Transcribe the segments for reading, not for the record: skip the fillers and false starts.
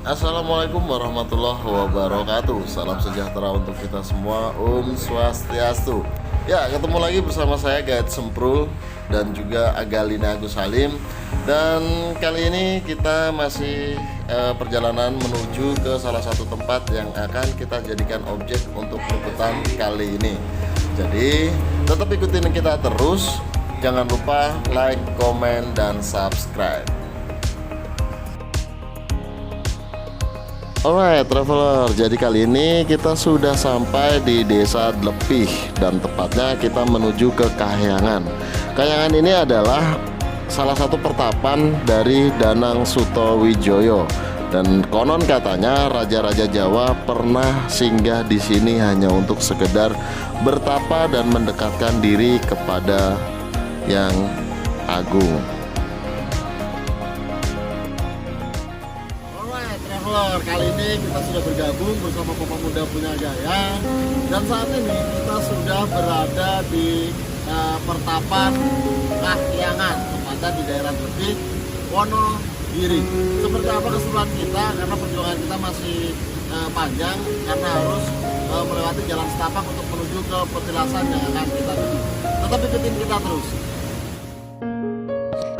Assalamualaikum warahmatullahi wabarakatuh. Salam sejahtera untuk kita semua. Om Swastiastu. Ya, ketemu lagi bersama saya Guide Semprul dan juga Agalina Agus Halim. Dan kali ini kita masih perjalanan menuju ke salah satu tempat yang akan kita jadikan objek untuk liputan kali ini. Jadi tetap ikutin kita terus. Jangan lupa like, komen, dan subscribe. Alright traveler, jadi kali ini kita sudah sampai di desa Dlepih dan tepatnya kita menuju ke Kahyangan. Kahyangan ini adalah salah satu pertapan dari Danang Sutawijaya dan konon katanya raja-raja Jawa pernah singgah di sini hanya untuk sekedar bertapa dan mendekatkan diri kepada yang agung. Kali ini kita sudah bergabung bersama Pemuda Punya Gaya dan saat ini kita sudah berada di pertapan Kahyangan, tepatnya di daerah Dlepih, Wonogiri. Seperti apa keseruan kita, karena perjuangan kita masih panjang karena harus melewati jalan setapak untuk menuju ke petilasan yang akan kita tuju. Tetap ikutin kita terus.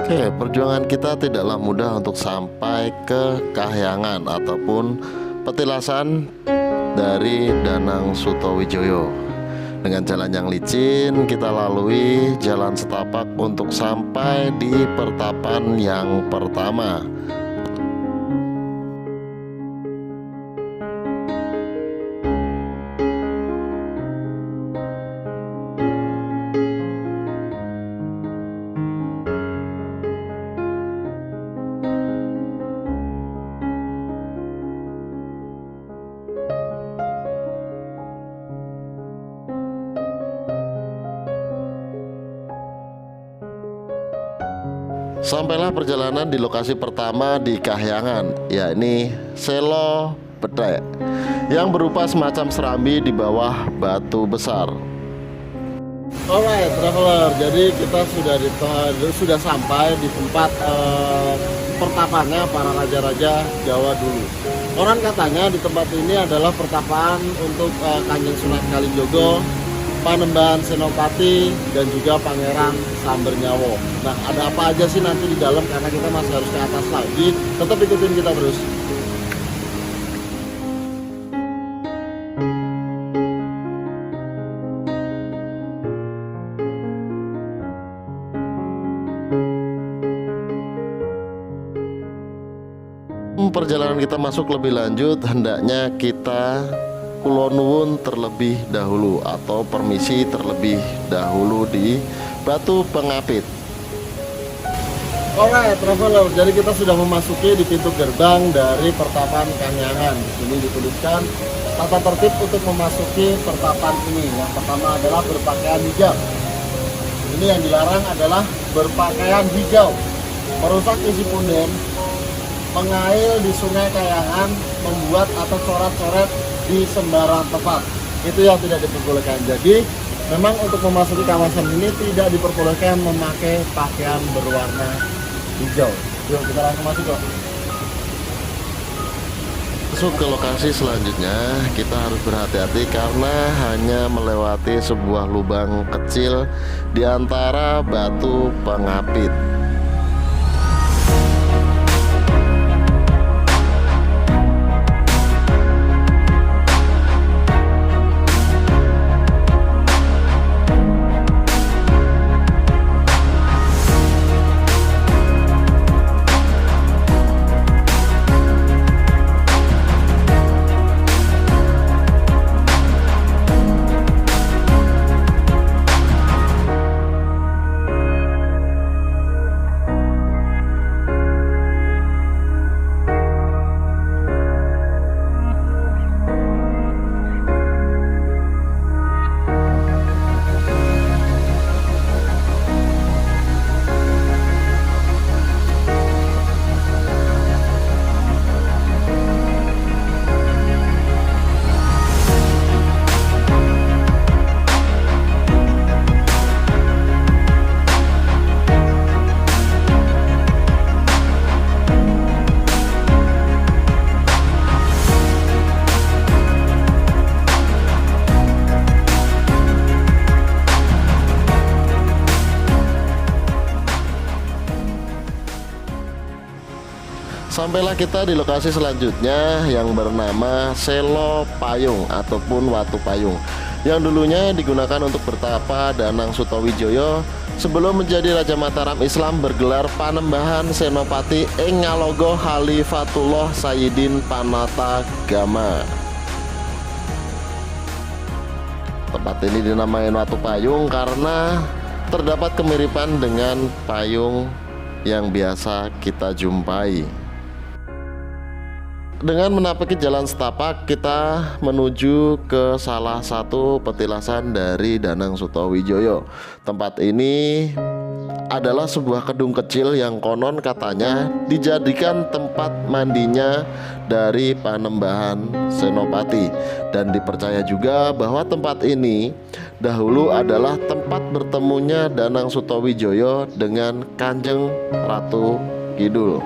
Oke, perjuangan kita tidaklah mudah untuk sampai ke Kahyangan ataupun petilasan dari Danang Sutawijaya. Dengan jalan yang licin kita lalui jalan setapak untuk sampai di pertapan yang pertama. Sampailah perjalanan di lokasi pertama di Kahyangan, yakni Selo Bedhek, yang berupa semacam serambi di bawah batu besar. Alright traveler, jadi kita sudah sampai di tempat pertapannya para raja-raja Jawa dulu. Orang katanya di tempat ini adalah pertapaan untuk Kanjeng Sunan Kalijogo, Panembahan Senopati, dan juga Pangeran Sambernyawa. Nah, ada apa aja sih nanti di dalam, karena kita masih harus ke atas lagi. Tetap ikutin kita terus. Perjalanan kita masuk lebih lanjut, hendaknya kita kulonwun terlebih dahulu atau permisi terlebih dahulu di Batu Pengapit. Alright traveler, jadi kita sudah memasuki di pintu gerbang dari pertapan Kahyangan. Di sini dituliskan tata tertib untuk memasuki pertapan ini. Yang pertama adalah berpakaian hijau. Ini yang dilarang adalah berpakaian hijau, merusak isi punden, mengail di sungai Kahyangan, membuat atau coret-coret di sembarang tempat, itu yang tidak diperbolehkan. Jadi memang untuk memasuki kawasan ini tidak diperbolehkan memakai pakaian berwarna hijau. Yuk kita langsung masuk kok. Masuk ke lokasi selanjutnya, kita harus berhati-hati karena hanya melewati sebuah lubang kecil di antara batu pengapit. Sampailah kita di lokasi selanjutnya yang bernama Selo Payung ataupun Watu Payung, yang dulunya digunakan untuk bertapa Danang Sutawijaya sebelum menjadi Raja Mataram Islam bergelar Panembahan Senopati ing Ngalogo Khalifatullah Sayyidin Panatagama. Tempat ini dinamai Watu Payung karena terdapat kemiripan dengan payung yang biasa kita jumpai. Dengan menapaki jalan setapak, kita menuju ke salah satu petilasan dari Danang Sutawijaya. Tempat ini adalah sebuah gedung kecil yang konon katanya dijadikan tempat mandinya dari Panembahan Senopati, dan dipercaya juga bahwa tempat ini dahulu adalah tempat bertemunya Danang Sutawijaya dengan Kanjeng Ratu Kidul.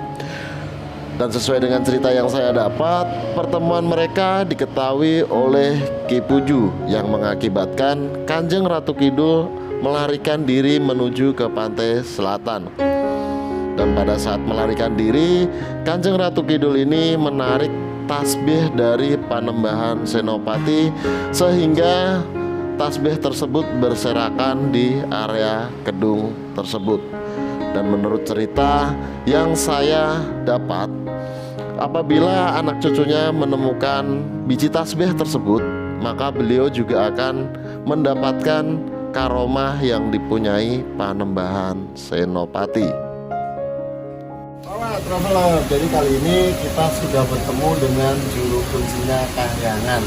Dan sesuai dengan cerita yang saya dapat, pertemuan mereka diketahui oleh Ki Puju yang mengakibatkan Kanjeng Ratu Kidul melarikan diri menuju ke pantai selatan. Dan pada saat melarikan diri, Kanjeng Ratu Kidul ini menarik tasbih dari Panembahan Senopati sehingga tasbih tersebut berserakan di area gedung tersebut. Dan menurut cerita yang saya dapat, apabila anak cucunya menemukan biji tasbih tersebut, maka beliau juga akan mendapatkan karomah yang dipunyai Panembahan Senopati. Halo traveler, jadi kali ini kita sudah bertemu dengan juru kuncinya Kahyangan.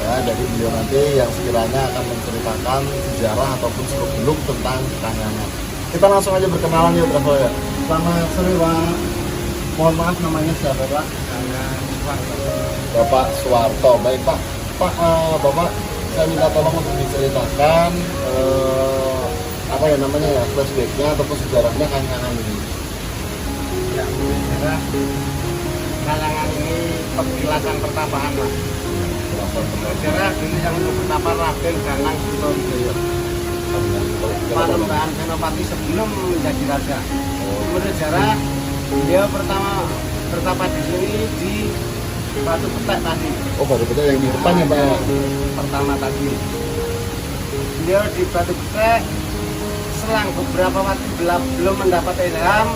Ya, dari beliau nanti yang sekiranya akan menceritakan sejarah ataupun seluk-beluk tentang Kahyangan. Kita langsung aja berkenalan ya traveler. Selamat sore Pak. Mohon maaf, namanya siapa Pak? Bapak Suwarto. Baik Pak. Bapak, saya minta tolong untuk diceritakan apa ya namanya ya, flashbacknya ataupun sejarahnya Kahyangan ini. Ya, sejarah Kahyangan ini petilasan pertapaan Pak. Sejarah dulu yang untuk bertapa Raden Danang Sutawijaya, Panembahan Senopati sebelum menjadi raja. Menurut sejarah, dia pertama bertapa di sini di Batu Petek tadi. Oh, Batu Petek yang di depan ya Pak? Pertama tadi. Beliau di Batu Petek, selang beberapa waktu belum mendapat ilham,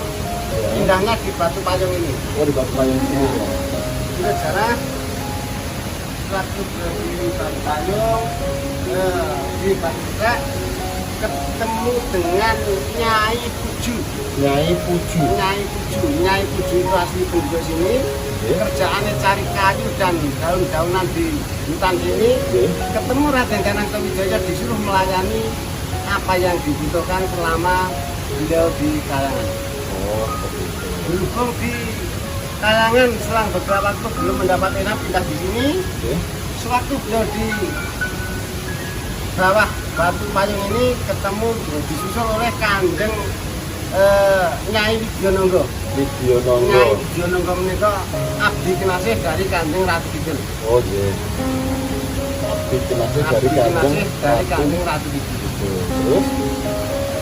pindahnya di Batu Payung ini. Oh, di Batu Payung ini ya. Menurut sejarah, waktu berdiri Batu Payung di Batu Petek, ketemu dengan Nyai Puju. Nyai Puju. Nyai Puju itu asli penduduk sini. Kerjaannya cari kayu dan daun-daunan di hutan sini. Ketemu Raden Danang Sutawijaya, disuruh melayani apa yang dibutuhkan selama beliau di Kahyangan. Berhubung di Kahyangan selang beberapa waktu belum mendapat ilham, pindah di sini. Sewaktu beliau di bawah Batu Payung ini ketemu, disusul oleh Kanjeng Nyai Widyanonggo. Nyai Widyanonggo menika abdi kinasih dari Kanjeng Ratu Kidul. Oh iya. Abdi kinasih dari Kanjeng Ratu Kidul. Terus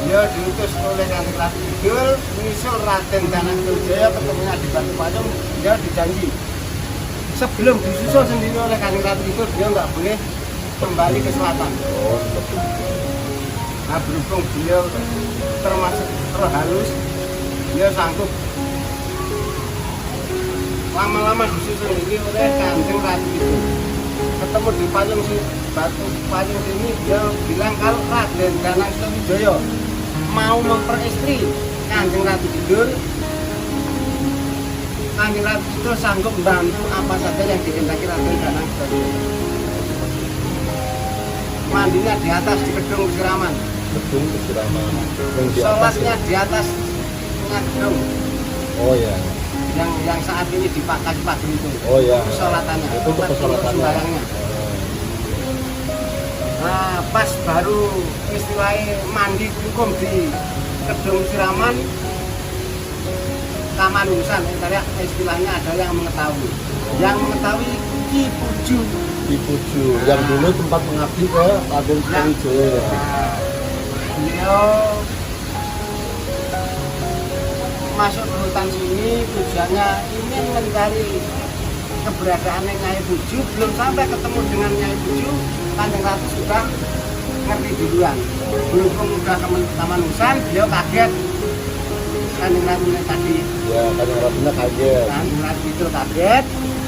Dia diutus oleh Kanjeng Ratu Kidul menyusul Raden Danang Sutawijaya, ketemunya di Batu Payung. Dia dijanji sebelum disusul sendiri oleh Kanjeng Ratu Kidul, dia nggak boleh kembali ke selatan. oh seperti itu. Nah, berhubung beliau termasuk terhalus, dia sanggup lama-lama disusul sendiri oleh Kanjeng Ratu Kidul. Ketemu di Batu Payung sini, dia bilang kalau Raden Danang Sutawijaya mau memperistri Kanjeng Ratu Kidul, Kanjeng Ratu Kidul sanggup membantu apa saja yang dikehendaki Raden Danang Sutawijaya. Mandinya di atas di gedung Kesiraman. Gedung Kesiraman. Sholatnya di atas gedung. Oh ya. Yang saat ini dipakai pagi itu. Oh ya. Sholatannya. Itu untuk sholatannya. Sembayangnya. Nah, pas baru istilahnya mandi hukum di gedung Kesiraman, Kamanusan, istilahnya ada yang mengetahui. Yang mengetahui Ki Puju. Ki Puju, yang dulu tempat mengabdi ke Raden Sutawijaya. Beliau masuk ke hutan sini tujuannya ingin mencari keberadaan Nyai Buju. Belum sampai ketemu dengan Nyai Buju, Kanjeng Ratu sudah ngerti duluan. Berhubung udah ke Taman Husan, beliau kaget. Kanjeng Ratu tadi. Ya, Kanjeng Ratunya kaget. Kanjeng Ratu itu kaget.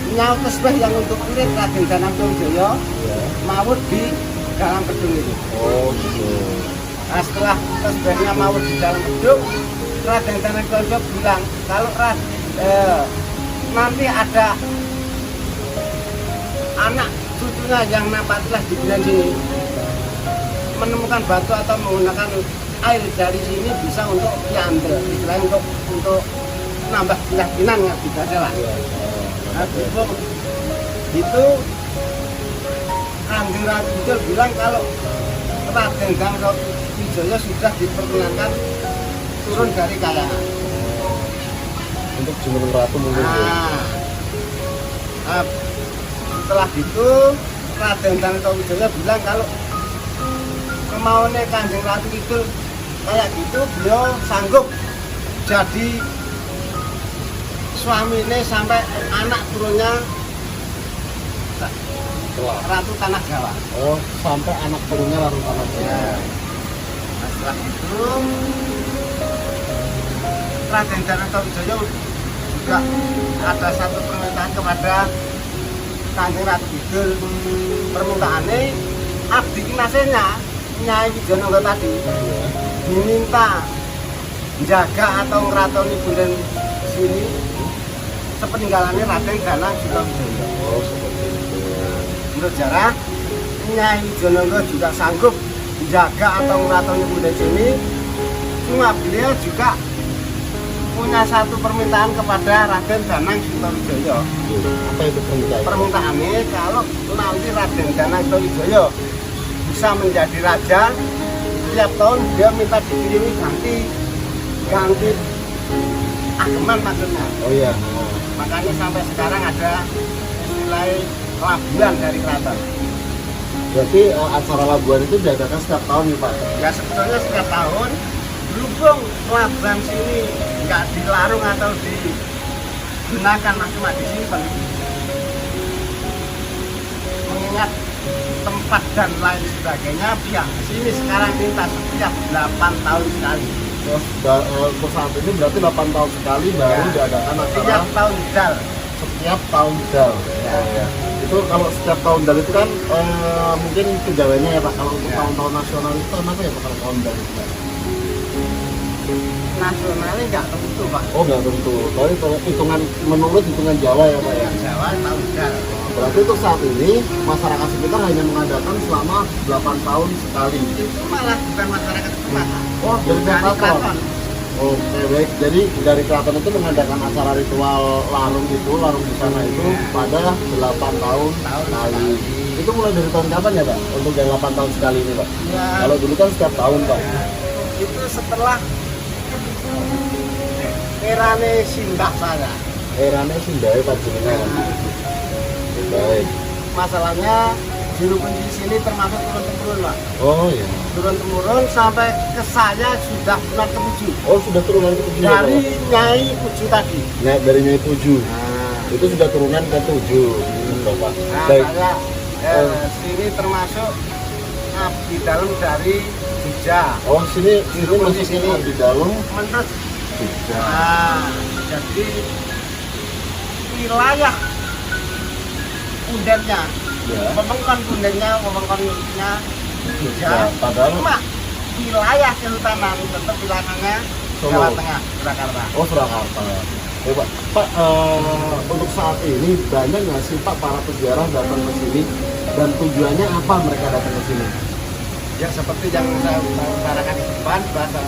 Nyaut tesbih yang untuk kulit Raden Danang Wijaya Ya. maut di dalam gedung itu. Oh, gitu. Nah, setelah tesbihnya maut di dalam gedung, Raden Danang Wijaya bilang kalau nanti ada anak cucunya yang napatilah di bulan sini menemukan batu atau menggunakan air dari sini bisa untuk diambil, istilahnya untuk nambah keyakinan nggak bisa salah. Nah, itu Kanjeng Ratu Kidul bilang kalau Raden Danang Wijaya sudah diperkenankan turun dari kayangan. Untuk Jumeneng Ratu mungkin. Nah, setelah itu Raden Danang Wijaya bilang kalau kemauannya Kanjeng Ratu Kidul kayak gitu, beliau sanggup jadi suaminya sampai anak turunnya Ratu Tanah Jawa. Oh, sampai anak turunnya Ratu Tanah Jawa. Ya. Nah, setelah itu Raden Danang Wijaya juga ada satu permintaan kepada Kanjeng Ratu Kidul. Permintaannya abdi kinasenya Nyai Wijanungga tadi diminta jaga atau ngeratoni bulan sini sepeninggalannya Raden Danang Wijaya. Oh, seperti itu. Menurut sejarah Nyai Wijanungga juga sanggup menjaga atau ngeratoni bulan sini. Cuma beliau juga punya satu permintaan kepada Raden Danang Wijaya. Apa itu permintaan? Permintaannya kalau nanti Raden Danang Wijaya bisa menjadi raja, setiap tahun dia minta dikirimi ganti ageman maksudnya. Oh iya. Makanya sampai sekarang ada istilah labuan dari keraton. Berarti acara labuan itu diadakan setiap tahun nih Pak? Ya sebetulnya setiap tahun berhubung labuan sini nggak dilarung atau digunakan, cuma disimpan. Mengingat tempat dan lain sebagainya, pihak sini sekarang minta setiap 8 tahun sekali. Terus untuk saat ini berarti 8 tahun sekali baru Ya. diadakan acara Setiap tahun dal. setiap tahun dal. Ya. Oh, ya. Itu kalau setiap tahun dal itu kan mungkin pegawainya ya Pak. Kalau untuk Ya. tahun-tahun nasional itu apa ya Pak kalau tahun dal itu? Pak? Nasionalnya nggak tentu Pak. Oh nggak tentu. Tapi kalau hitungan menurut hitungan Jawa ya Pak ya. Yang Jawa tahun dal. Berarti untuk saat ini masyarakat sekitar hanya mengadakan selama 8 tahun sekali. Itu malah bukan masyarakat semata. Oh dari Dari keraton. keraton. Oke baik. Jadi dari keraton itu mengadakan acara ritual larung di sana itu pada 8 tahun sekali. Itu mulai dari tahun kapan ya Pak? Untuk yang 8 tahun sekali ini Pak? Ya, Kalau dulu kan setiap tahun Pak. itu setelah erane Simbah saya. Eranya Sindai Panjenengan. Baik. Masalahnya juru kunci sini termasuk turun-temurun Pak. Oh iya. Turun-temurun sampai ke saya sudah bulan ke-7 Oh sudah turunan ke-7 ya, dari Pak? Nyai Buju tadi. Nah, dari Nyai 7. Nah, Itu sudah turunan ke-7. Bapak. nah Baik. saya sini termasuk abdi dalam dari Jogja. Oh sini Juru kunci masih sini. di dalam Menurut Jogja. nah, jadi wilayah pundennya, Ya. wewengkon pundennya, wewengkonnya Jogja. Ya, padahal Cuma wilayah kesultanan tetap wilayahnya Solo. Jawa Tengah, Surakarta. Oh Surakarta. Ya Pak, Pak untuk saat ini banyak nggak sih Pak para peziarah datang ke sini dan tujuannya apa mereka datang ke sini? Ya seperti yang saya utarakan di depan, bahasa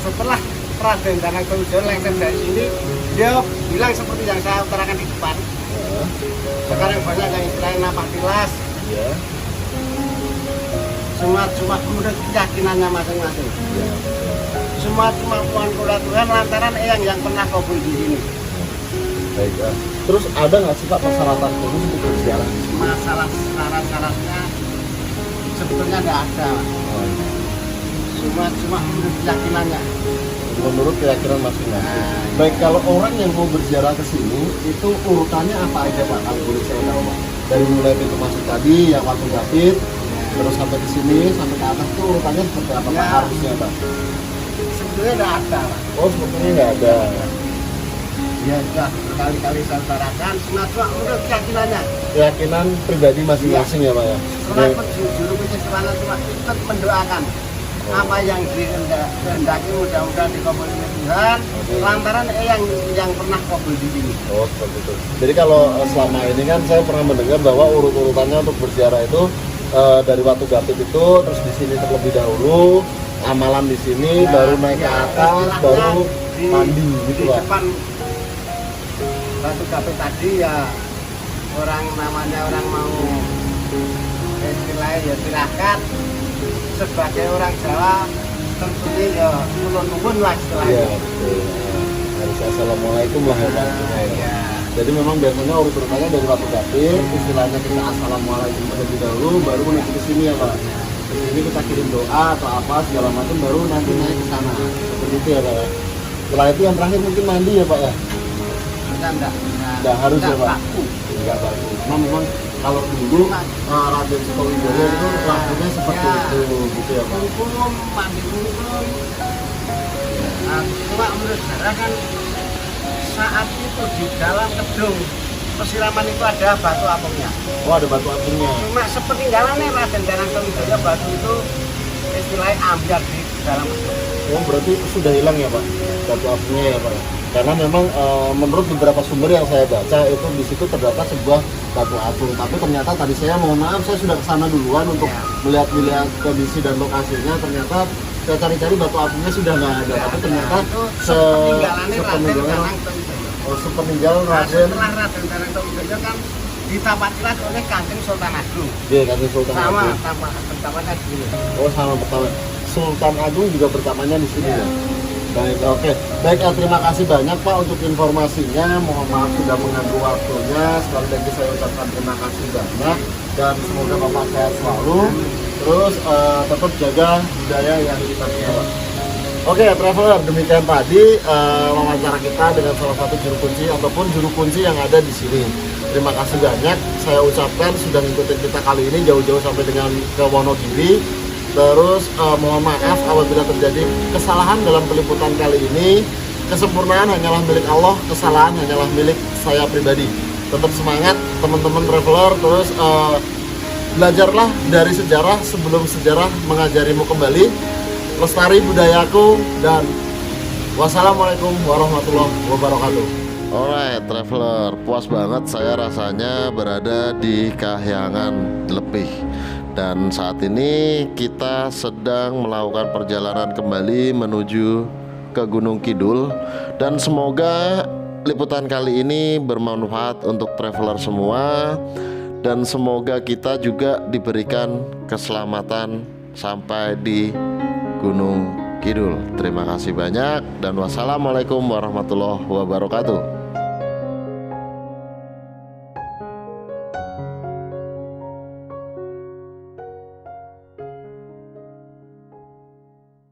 setelah Raden Danang Wijaya lengser dari sini, dia bilang seperti yang saya utarakan di depan. Ya. Sekarang banyak yang istilahnya napak tilas, Ya. cuma menurut keyakinannya masing-masing. Ya. Semua kemampuan kura Tuhan lantaran yang pernah kabul di sini. Baik. Terus ada nggak sih Pak persyaratan khusus untuk berziarah? Masalah syarat-syaratnya sebetulnya nggak ada. Oh, Cuma menurut keyakinannya. menurut keyakinan masing-masing. Baik, kalau orang yang mau berziarah ke sini itu urutannya apa aja Pak? Kalau boleh saya tahu Pak. Dari mulai pintu masuk tadi yang Watu Gapit, terus sampai ke sini sampai ke atas tuh urutannya seperti apa Pak? Harusnya Pak? Sebetulnya nggak ada, Pak. Oh, sebetulnya nggak ada. Ya sudah berkali-kali saya utarakan, cuma menurut keyakinannya. Keyakinan pribadi masing-masing ya Pak ya. Selama juru kunci sana cuma ikut mendoakan apa yang dikehendaki mudah-mudahan dikabulkan Tuhan. Lantaran yang pernah kabul di sini. Oh, seperti itu. Jadi kalau selama ini kan saya pernah mendengar bahwa urut-urutannya untuk berziarah itu dari Watu Gapit itu, terus di sini terlebih dahulu, amalan di sini, baru naik ke atas, baru mandi gitu di Pak. depan Watu Gapit tadi ya orang namanya orang mau istilahnya ya silahkan, sebagai orang Jawa tentunya ya ulun-ulun lah istilahnya. Iya, betul. Harus assalamualaikum lah ya Pak. Ya. Jadi memang biasanya urut-urutannya dari Watu Gapit, istilahnya kita assalamualaikum terlebih dahulu, baru menuju ke sini ya Pak. Ke sini kita kirim doa atau apa segala macam, baru nanti naik ke sana. Seperti itu ya Pak ya. Setelah itu yang terakhir mungkin mandi ya Pak ya. Enggak harus ya Pak. baku. Enggak bagus. Cuma memang kalau dulu Raden Sutowijoyo itu lakunya seperti itu, gitu ya Pak. Hukum, mandi hukum. Nah, cuma menurut saya kan saat itu di dalam gedung persiraman itu ada batu apungnya. Oh, ada batu apungnya. Cuma sepeninggalannya Raden Danang Sutowijoyo batu itu istilahnya ambiar di dalam gedung. Oh, berarti sudah hilang ya Pak, batu apungnya ya Pak. Karena memang menurut beberapa sumber yang saya baca itu di situ terdapat sebuah batu apung. Tapi ternyata tadi saya mohon maaf saya sudah kesana duluan untuk melihat kondisi dan lokasinya. Ternyata saya cari-cari batu apungnya sudah nggak ada. Tapi ternyata sepeninggalan Raden. Setelah Raden Danang Sutowijoyo kan ditapatilah oleh Kanjeng Sultan Agung. Iya, Kanjeng Sultan Sama Agung. pertamanya di sini. Oh, sama pertama. Sultan Agung juga pertamanya di sini ya. Baik, oke. Baik, terima kasih banyak Pak untuk informasinya. Mohon maaf sudah mengganggu waktunya. Sekali lagi saya ucapkan terima kasih banyak dan semoga Bapak sehat selalu. Terus tetap jaga budaya yang kita punya. Oke, traveler, demikian tadi wawancara kita dengan salah satu juru kunci ataupun juru kunci yang ada di sini. Terima kasih banyak. Saya ucapkan sudah ngikutin kita kali ini jauh-jauh sampai dengan ke Wonogiri. Terus mohon maaf apabila terjadi kesalahan dalam peliputan kali ini. Kesempurnaan hanyalah milik Allah, kesalahan hanyalah milik saya pribadi. Tetap semangat teman-teman traveler. Terus belajarlah dari sejarah sebelum sejarah mengajarimu kembali. Lestari budayaku dan wassalamualaikum warahmatullahi wabarakatuh. Alright traveler, puas banget saya rasanya berada di Kahyangan Lebih. Dan saat ini kita sedang melakukan perjalanan kembali menuju ke Gunung Kidul. Dan semoga liputan kali ini bermanfaat untuk traveler semua. Dan semoga kita juga diberikan keselamatan sampai di Gunung Kidul. Terima kasih banyak dan wassalamualaikum warahmatullahi wabarakatuh.